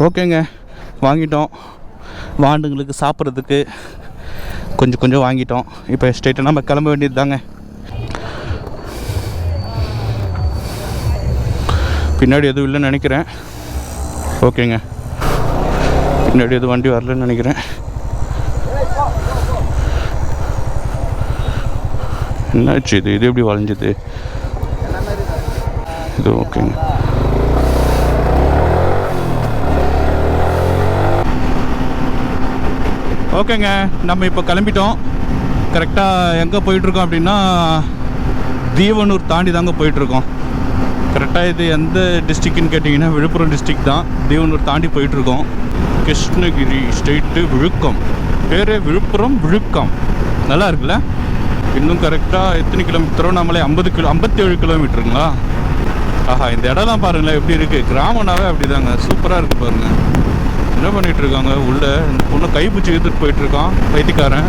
ஓகேங்க, வாங்கிட்டோம். வாண்டுங்களுக்கு சாப்பிட்றதுக்கு கொஞ்சம் கொஞ்சம் வாங்கிட்டோம். இப்போ ஸ்ட்ரெயிட்டாக நம்ம கிளம்ப வேண்டியது தாங்க. பின்னாடி எதுவும் இல்லைன்னு நினைக்கிறேன். ஓகேங்க, பின்னாடி எதுவும் வண்டி வரலன்னு நினைக்கிறேன். என்னாச்சு இது எப்படி வளைஞ்சது இது? ஓகேங்க, ஓகேங்க, நம்ம இப்போ கிளம்பிட்டோம். கரெக்டாக எங்கே போயிட்டுருக்கோம் அப்படின்னா தீவனூர் தாண்டி தாங்க போயிட்டுருக்கோம். கரெக்டாக இது எந்த டிஸ்ட்ரிக்ட்னு கேட்டிங்கன்னா விழுப்புரம் டிஸ்ட்ரிக்ட் தான். தீவனூர் தாண்டி போயிட்டுருக்கோம். கிருஷ்ணகிரி ஸ்ட்ரெயிட்டு விழுக்கம், பேர் விழுப்புரம் விழுக்கம். நல்லா இருக்குல்ல? இன்னும் கரெக்டாக எத்தனை கிலோமீட்டர்? திருவண்ணாமலை 57 கிலோமீட்டருங்களா? ஆஹா, இந்த இடம்லாம் பாருங்களேன் எப்படி இருக்குது. கிராமனாவே அப்படி தாங்க, சூப்பராக இருக்குது பாருங்கள். என்ன பண்ணிகிட்ருக்காங்க உள்ளே? இந்த பொண்ணை கைப்பிடிச்சி எடுத்துகிட்டு போயிட்டுருக்கான் பைத்தியக்காரன்.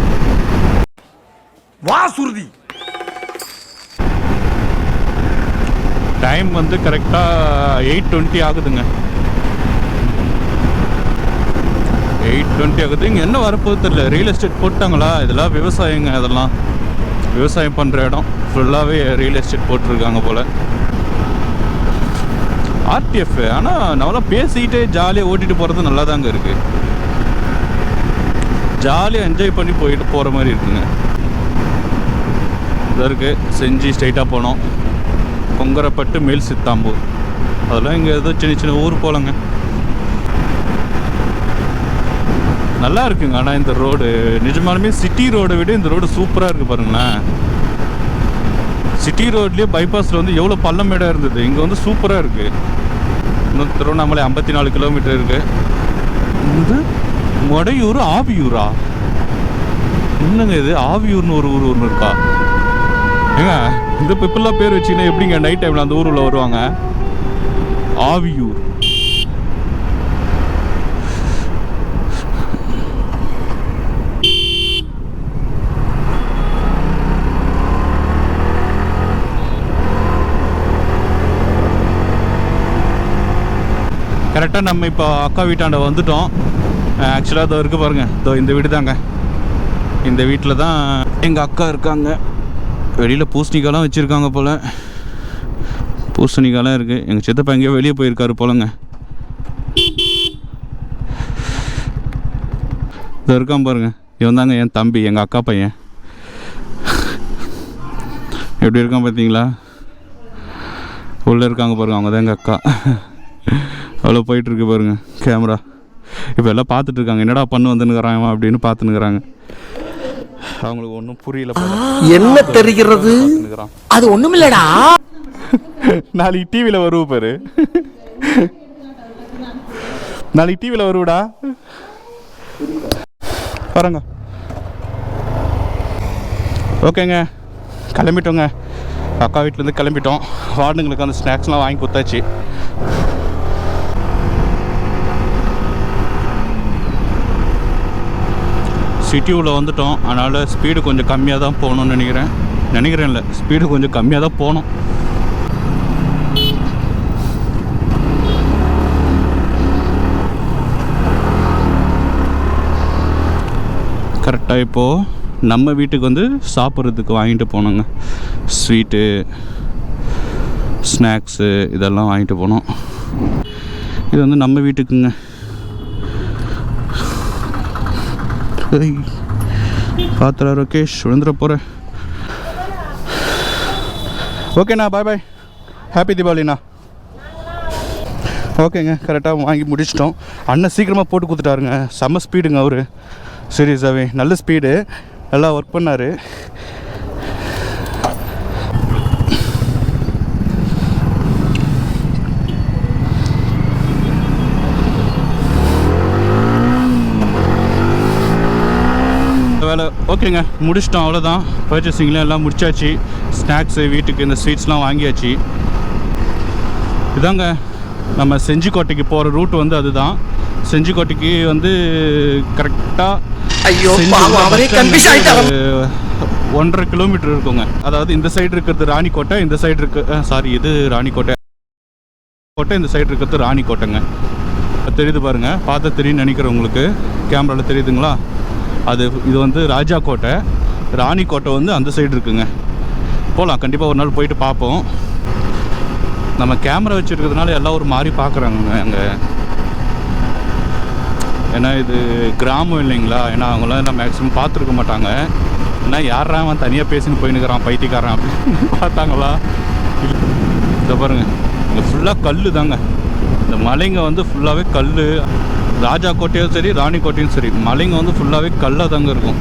வா சுருதி. டைம் வந்து கரெக்டாக 8:20 ஆகுதுங்க. 8:20 ஆகுது. இங்கே என்ன வரப்போகுது தெரியல. ரியல் எஸ்டேட் போட்டாங்களா? இதெல்லாம் விவசாயங்க. அதெல்லாம் விவசாயம் பண்ணுற இடம் ஃபுல்லாகவே ரியல் எஸ்டேட் போட்டிருக்காங்க போல். RTF. ஆனால் நம்மளாம் பேசிக்கிட்டே ஜாலியாக ஓட்டிகிட்டு போகிறது நல்லா தாங்க இருக்குது. ஜாலியாக என்ஜாய் பண்ணி போகிற மாதிரி இருக்குங்க. இதாக இருக்குது. செஞ்சு ஸ்ட்ரைட்டாக போனோம். பொங்கரப்பட்டு மேல் சித்தாம்பூர், அதெல்லாம் இங்கே ஏதோ சின்ன சின்ன ஊர் போலங்க. நல்லா இருக்குங்க. ஆனால் இந்த ரோடு நிஜமாலுமே சிட்டி ரோடை விட இந்த ரோடு சூப்பராக இருக்குது பாருங்களேன். சிட்டி ரோட்லேயே பைபாஸில் வந்து எவ்வளோ பள்ளம் மேடாக இருந்தது, இங்கே வந்து சூப்பராக இருக்குது. இன்னும் திருவண்ணாமலை 54 கிலோமீட்டர் இருக்குது. இது மொடையூர் ஆவியூரா? என்னங்க இது? ஆவியூர்னு ஒரு ஊர் ஒன்று இருக்கா? ஏங்க இந்த பிப்பிள்லாம் பேர் வச்சிங்கன்னா எப்படிங்க நைட் டைமில் அந்த ஊரில் வருவாங்க? ஆவியூர். கரெக்டாக நம்ம இப்போ அக்கா வீட்டாண்ட வந்துட்டோம். ஆக்சுவலாக இதோ இருக்குது பாருங்கள், இதோ இந்த வீடு தாங்க. இந்த வீட்டில் தான் எங்கள் அக்கா இருக்காங்க. வெளியில் பூசணிக்காலாம் வச்சுருக்காங்க போல். பூசணிக்காலாம் இருக்குது. எங்கள் சித்தப்பா எங்கேயோ வெளியே போயிருக்காரு போலங்க. இதோ இருக்கான் பாருங்க, இவன் தாங்க என் தம்பி, எங்கள் அக்கா பையன். எப்படி இருக்கான் பார்த்தீங்களா? உள்ளே இருக்காங்க பாருங்க, அவங்க தான் எங்கள் அக்கா. அவ்வளோ போயிட்டுருக்கு பாருங்க கேமரா. இப்போ எல்லாம் பார்த்துட்ருக்காங்க, என்னடா பண்ணு வந்துன்னுக்குறான் அப்படின்னு பார்த்துன்னுக்குறாங்க. அவங்களுக்கு ஒன்றும் புரியல. என்ன தெரிகிறது? அது ஒண்ணும் இல்லடா. நாளைக்கு டிவியில் வருவ பாரு. நாளைக்கு டிவியில் வருவடா பாருங்க. ஓகேங்க, கிளம்பிட்டோங்க. அக்கா வீட்டிலேருந்து கிளம்பிட்டோம். வார்டுங்களுக்கு அந்த ஸ்நாக்ஸ்லாம் வாங்கி கொடுத்தாச்சு. சிட்டி உள்ள வந்துட்டோம். அதனால் ஸ்பீடு கொஞ்சம் கம்மியாக தான் போகணும்னு நினைக்கிறேன் இல்லை, ஸ்பீடு கொஞ்சம் கம்மியாக தான் போகணும். கரெக்டாக இப்போது நம்ம வீட்டுக்கு வந்து சாப்பிட்றதுக்கு வாங்கிட்டு போனோங்க. ஸ்வீட்டு, ஸ்நாக்ஸு இதெல்லாம் வாங்கிட்டு போனோம். இது வந்து நம்ம வீட்டுக்குங்க. பார்த்துடா ரோகேஷ், விழுந்துட போகிறேன். ஓகேண்ணா, பாய் பாய், ஹாப்பி தீபாவளிண்ணா. ஓகேங்க, கரெக்டாக வாங்கி முடிச்சிட்டோம். அண்ணன் சீக்கிரமாக போட்டு கொடுத்துட்டாருங்க. செம்ம ஸ்பீடுங்க அவர், சீரியஸாகவே நல்ல ஸ்பீடு, நல்லா ஒர்க் பண்ணார். வேலை ஓகேங்க, முடிச்சிட்டோம். அவ்வளோதான், பர்ச்சேசிங்லாம் எல்லாம் முடிச்சாச்சு. ஸ்நாக்ஸு, வீட்டுக்கு இந்த ஸ்வீட்ஸ்லாம் வாங்கியாச்சு. இதாங்க நம்ம செஞ்சிக்கோட்டைக்கு போகிற ரூட் வந்து அதுதான். செஞ்சிக்கோட்டைக்கு வந்து கரெக்டாக 1.5 கிலோமீட்டர் இருக்குங்க. அதாவது இந்த சைடு இருக்கிறது ராணிக்கோட்டை, இந்த சைடு இது ராணிக்கோட்டை, இந்த சைடு இருக்கிறது ராணிக்கோட்டைங்க. தெரியுது பாருங்கள், பார்த்தா தெரியும்னு நினைக்கிறேன் உங்களுக்கு. கேமராவில் தெரியுதுங்களா? இது வந்து ராஜா கோட்டை. ராணி கோட்டை வந்து அந்த சைடு இருக்குங்க. போகலாம், கண்டிப்பாக ஒரு நாள் போயிட்டு பார்ப்போம். நம்ம கேமரா வச்சுருக்கிறதுனால எல்லாம் ஒரு மாதிரி பார்க்குறாங்க அங்கே. ஏன்னா இது கிராமம் இல்லைங்களா, ஏன்னா அவங்களாம் எல்லாம் மேக்ஸிமம் பார்த்துருக்க மாட்டாங்க. ஏன்னா யாரா அவன் தனியாக பேசின்னு போயின்னுக்கிறான் பைத்தியக்காரன் அப்படின்னு பார்த்தாங்களா? இதை பாருங்கள், இங்கே ஃபுல்லாக கல் தாங்க. இந்த மலைங்க வந்து ஃபுல்லாகவே கல். ராஜா கோட்டையும் சரி, ராணி கோட்டையும் சரி, மலைங்க வந்து ஃபுல்லாகவே கல்லாக தாங்க இருக்கும்.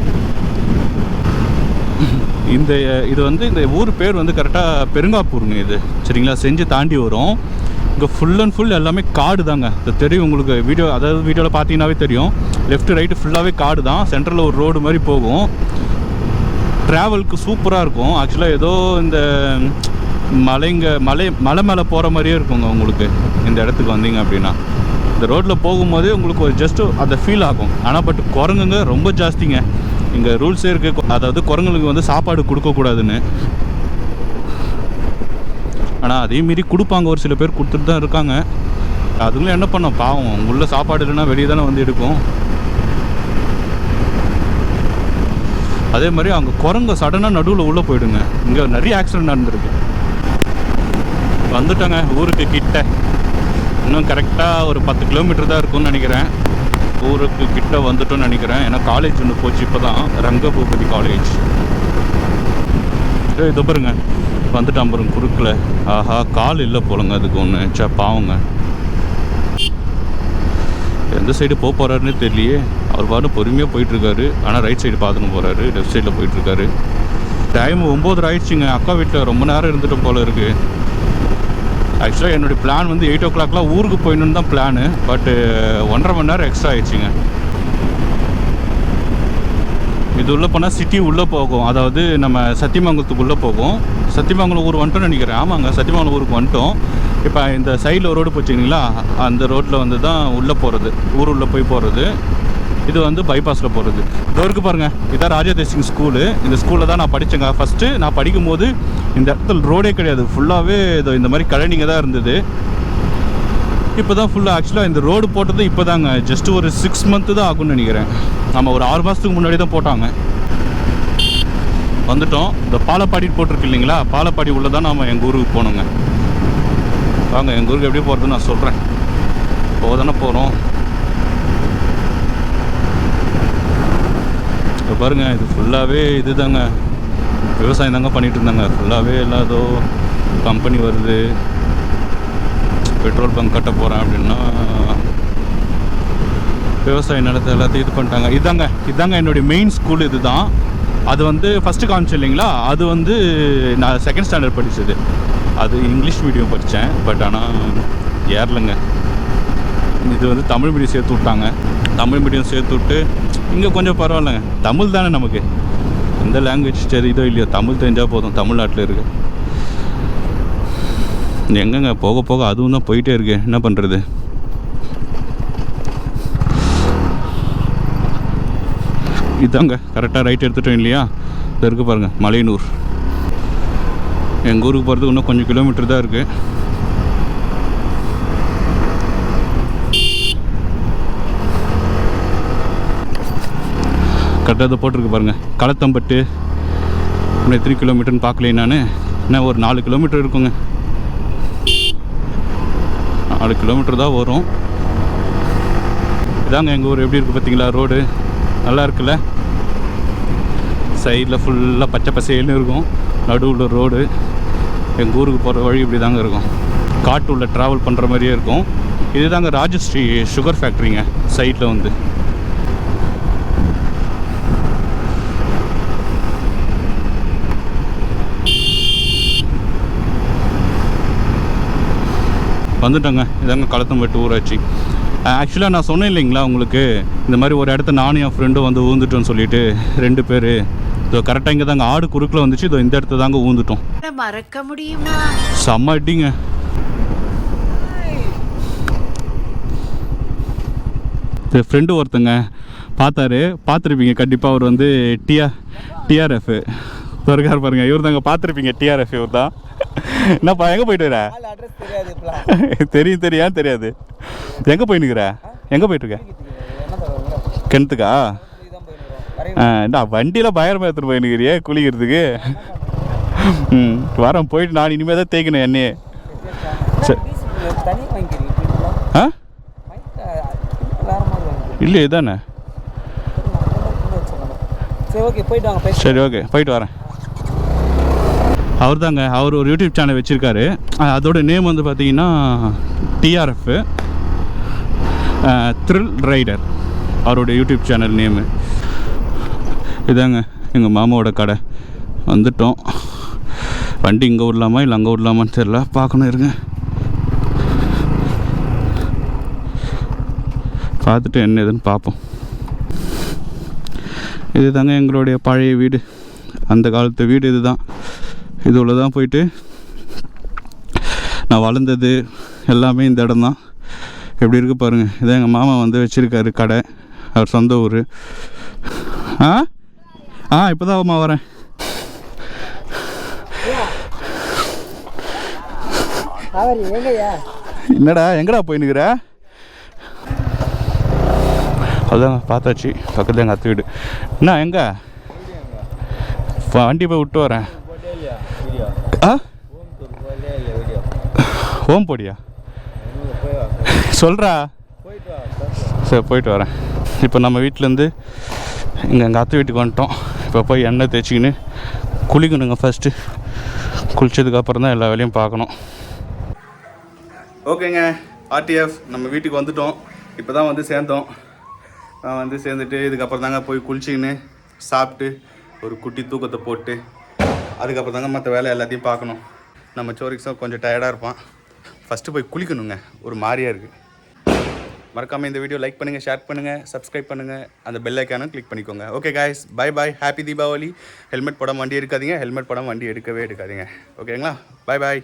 இது வந்து இந்த ஊர் பேர் வந்து கரெக்டாக பெருங்காப்பூருங்க இது, சரிங்களா? செஞ்சு தாண்டி வரும். இங்கே ஃபுல் அண்ட் ஃபுல் எல்லாமே காடு தாங்க. இது தெரியும் உங்களுக்கு, வீடியோவில் பார்த்தீங்கன்னாவே தெரியும். லெஃப்ட் ரைட்டு ஃபுல்லாகவே காடு தான். சென்டரில் ஒரு ரோடு மாதிரி போகும். ட்ராவலுக்கு சூப்பராக இருக்கும். ஆக்சுவலாக ஏதோ இந்த மலை மேலே போகிற மாதிரியே இருக்குங்க உங்களுக்கு. இந்த இடத்துக்கு வந்தீங்க அப்படின்னா இந்த ரோட்டில் போகும்போதே உங்களுக்கு ஒரு ஜஸ்ட்டு அந்த ஃபீல் ஆகும். ஆனால் பட் குரங்குங்க ரொம்ப ஜாஸ்திங்க. இங்கே ரூல்ஸே இருக்குது, அதாவது குரங்குங்களுக்கு வந்து சாப்பாடு கொடுக்கக்கூடாதுன்னு. ஆனால் அதே மாரி கொடுப்பாங்க, ஒரு சில பேர் கொடுத்துட்டு தான் இருக்காங்க. அதுங்களும் என்ன பண்ணோம் பாவம், உள்ள சாப்பாடு இல்லைன்னா வெளியே தானே வந்து எடுக்கும். அதே மாதிரி அவங்க குரங்கு சடனாக நடுவில் உள்ளே போயிடுங்க. இங்கே நிறைய ஆக்சிடென்ட் நடந்திருக்கு. வந்துட்டோங்க ஊருக்கு கிட்ட. இன்னும் கரெக்டாக ஒரு 10 கிலோமீட்டர் தான் இருக்கும்னு நினைக்கிறேன். ஊருக்கு கிட்ட வந்துட்டோன்னு நினைக்கிறேன். ஏன்னா காலேஜ் ஒன்று போச்சு இப்போ தான், ரங்கபூபதி காலேஜ். இதை பாருங்க, வந்துட்டான் பாருங்க குறுக்கில். ஆஹா, கால் இல்லை போலங்க அதுக்கு ஒன்று. பாவங்க, எந்த சைடு போக போகிறாருன்னு தெரியலையே. அவர் பாட்டு பொறுமையாக போயிட்டுருக்காரு. ஆனால் ரைட் சைடு பார்த்துன்னு போகிறாரு, லெஃப்ட் சைடில் போயிட்டுருக்காரு. டைம் 9 ஆயிடுச்சுங்க. அக்கா வீட்டில் ரொம்ப நேரம் இருந்துட்டு போல இருக்குது. ஆக்சுவலாக என்னுடைய பிளான் வந்து 8 o'clockலாம் ஊருக்கு போயிடணுன்னு தான் பிளானு. பட்டு 1.5 மணி நேரம் எக்ஸ்ட்ரா ஆயிடுச்சுங்க. இது உள்ளே போனால் சிட்டி உள்ளே போகும், அதாவது நம்ம சத்தியமங்கலத்துக்கு உள்ளே போகும். சத்தியமங்கலம் ஊர் வந்துட்டோம்னு நினைக்கிறேன். ஆமாங்க, சத்தியமங்கலம் ஊருக்கு வந்துட்டோம். இப்போ இந்த சைடில் ஒரு ரோடு போச்சுங்களா, அந்த ரோட்டில் வந்து தான் உள்ளே போகிறது, ஊர் உள்ளே போய் போகிறது. இது வந்து பைபாஸில் போகிறது. இதோருக்கு பாருங்கள், இதான் ராஜா தேசிங் ஸ்கூலு. இந்த ஸ்கூலில் தான் நான் படித்தேங்க. ஃபஸ்ட்டு நான் படிக்கும் போது இந்த இடத்துல ரோடே கிடையாது. ஃபுல்லாகவே இதோ இந்த மாதிரி கழனிங்க தான் இருந்தது. இப்போ தான் ஃபுல்லாக ஆக்சுவலாக இந்த ரோடு போட்டது இப்போ தாங்க. ஜஸ்ட்டு ஒரு 6 month தான் ஆகும்னு நினைக்கிறேன். நம்ம ஒரு 6 மாதத்துக்கு முன்னாடி தான் போட்டாங்க. வந்துட்டோம். இந்த பாலப்பாடி போட்டிருக்கு இல்லைங்களா, பாலப்பாடி உள்ளே தான் நம்ம எங்கள் ஊருக்கு போகணுங்க. வாங்க, எங்கள் ஊருக்கு எப்படி போகிறதுன்னு நான் சொல்கிறேன். போதானே போகிறோம். இப்போ பாருங்கள், இது ஃபுல்லாகவே இது தாங்க, விவசாயம் தாங்க பண்ணிகிட்டு இருந்தாங்க. ஃபுல்லாகவே எல்லாம் ஏதோ கம்பெனி வருது, பெட்ரோல் பங்க் கட்ட போகிறேன் அப்படின்னா விவசாய நிலத்தை எல்லாத்தையும் இது பண்ணிட்டாங்க. இதாங்க என்னுடைய மெயின் ஸ்கூல் இது தான். அது வந்து ஃபஸ்ட்டு காமிச்சு இல்லைங்களா, அது வந்து நான் 2nd standard படித்தது. அது இங்கிலீஷ் மீடியம் படித்தேன். பட் ஆனால் ஏறலைங்க. இது வந்து தமிழ் மீடியம் சேர்த்து விட்டாங்க. தமிழ் மீடியம் சேர்த்து விட்டு இங்கே கொஞ்சம் பரவாயில்லைங்க. தமிழ் தானே நமக்கு, எந்த லாங்குவேஜ் தெரியுதோ இல்லையோ, தமிழ் தெரிஞ்சால் போதும். தமிழ்நாட்டில் இருக்கு. எங்கங்க போக போக அதுவும் தான் போயிட்டே இருக்கு. என்ன பண்ணுறது? இதாங்க கரெக்டாக ரைட் எடுத்துட்டோம் இல்லையா. இது இருக்குது பாருங்கள், மலையனூர். எங்கள் ஊருக்கு போகிறதுக்கு இன்னும் கொஞ்சம் கிலோமீட்டர் தான் இருக்குது. கரெக்டாக இதை போட்டிருக்கு பாருங்கள், களத்தம்பட்டு. இன்னும் எத்தனை கிலோமீட்டர்னு பார்க்கல நான். என்ன ஒரு 4 கிலோமீட்டர் இருக்குங்க. 4 கிலோமீட்டர் தான் வரும். இதாங்க எங்கள் ஊர். எப்படி இருக்குது பார்த்தீங்களா? ரோடு நல்லா இருக்குல்ல. சைடில் ஃபுல்லாக பச்சை பசேல்னு இருக்கும், நடுவில் ரோடு. எங்கள் ஊருக்கு போகிற வழி இப்படி தாங்க இருக்கும். காட்டு உள்ள ட்ராவல் பண்ணுற மாதிரியே இருக்கும். இது தாங்க ராஜஸ்ரீ சுகர் ஃபேக்ட்ரிங்க. சைடில் வந்து வந்துட்டோங்க. இதாங்க களத்தம்பட்டு ஊராட்சி. ஆக்சுவலாக நான் சொன்னேன் இல்லைங்களா உங்களுக்கு, இந்த மாதிரி ஒரு இடத்த நானும் என் ஃப்ரெண்டும் வந்து ஊந்துட்டோன்னு சொல்லிட்டு 2 பேர். இதோ கரெக்டாக இங்கே தாங்க ஆடு குறுக்கில் வந்துச்சு. இதோ இந்த இடத்த தாங்க ஊந்துட்டோம். மறக்க முடியுமா? செம்ம அடிங்க. ஃப்ரெண்டு ஒருத்தங்க பார்த்துருப்பீங்க கண்டிப்பாக. அவர் வந்து டிஆர்எஃப் இருக்கார் பாருங்க. இவர் தாங்க பார்த்துருப்பீங்க, டிஆர்எஃப் இவர் தான். என்னப்பா எங்கே போயிட்டு வர? தெரியும் தெரியாது. எங்கே போயின்னுக்குற? எங்கே போயிட்டுருக்க? கிணத்துக்கா? என்ன வண்டியில் பயங்கரமாக எடுத்துகிட்டு போயின்னுக்கிறியே குளிக்கிறதுக்கு? வரேன் போயிட்டு நான் இனிமேல் தான் தேய்க்கணும் எண்ணெயே. சரி. ஆ இல்லையே தானே. சரி ஓகே போயிட்டு வரேன். அவர் தாங்க, அவர் ஒரு யூடியூப் சேனல் வச்சுருக்காரு. அதோட நேம் வந்து பார்த்தீங்கன்னா டிஆர்எஃப் த்ரில் ரைடர், அவரோட யூடியூப் சேனல் நேமு. இதாங்க எங்கள் மாமாவோட கடை. வந்துட்டோம். வண்டி இங்கே விடலாமா இல்லை அங்கே விடலாமான்னு தெரியல, பார்க்கணும் இருங்க. பார்த்துட்டு என்ன ஏதுன்னு பார்ப்போம். இது தாங்க எங்களுடைய பழைய வீடு, அந்த காலத்து வீடு. இது தான், இது உள்ள தான் போயிட்டு நான் வளர்ந்தது எல்லாமே இந்த இடம் தான். எப்படி இருக்குது பாருங்கள். இதான் எங்கள் மாமா வந்து வச்சுருக்காரு கடை, அவர் சொந்த ஊர். இப்போ தான் அம்மா வரேன். என்னடா எங்கடா போயின்னுக்குற? அதுதாங்க பார்த்தாச்சு, பக்கத்தில் எங்கள் அத்தை வீடு. என்ன எங்கே வண்டி போய் விட்டு வரேன். ஓம் போடியா சொல்கிறா? சரி போயிட்டு வரேன். இப்போ நம்ம வீட்டிலேருந்து இங்கே எங்கள் அத்தை வீட்டுக்கு வந்துட்டோம். இப்போ போய் எண்ணெய் தேய்ச்சிக்கின்னு குளிக்கணுங்க. ஃபஸ்ட்டு குளித்ததுக்கப்புறம் தான் எல்லா வேலையும் பார்க்கணும். ஓகேங்க, ஆர்டிஎஃப் நம்ம வீட்டுக்கு வந்துட்டோம். இப்போ தான் வந்து சேர்ந்தோம். வந்து சேர்ந்துட்டு இதுக்கப்புறம் தாங்க போய் குளிச்சிக்கின்னு சாப்பிட்டு ஒரு குட்டி தூக்கத்தை போட்டு அதுக்கப்புறம் தாங்க மற்ற வேலை எல்லாத்தையும் பார்க்கணும். நம்ம சோரிக்ஸும் கொஞ்சம் டயர்டாக இருப்பான். ஃபஸ்ட்டு போய் குளிக்கணுங்க, ஒரு மாதிரியாக இருக்குது. மறக்காமல் இந்த வீடியோ லைக் பண்ணுங்கள், ஷேர் பண்ணுங்கள், சப்ஸ்கிரைப் பண்ணுங்கள், அந்த பெல் ஐக்கானும் கிளிக் பண்ணிக்கோங்க. Okay guys, bye bye, happy Deepavali. Helmet போடாமல் வண்டி எடுக்காதீங்க, ஹெல்மெட் போடாமல் வண்டி எடுக்கவே எடுக்காதீங்க. ஓகேங்களா? Bye bye.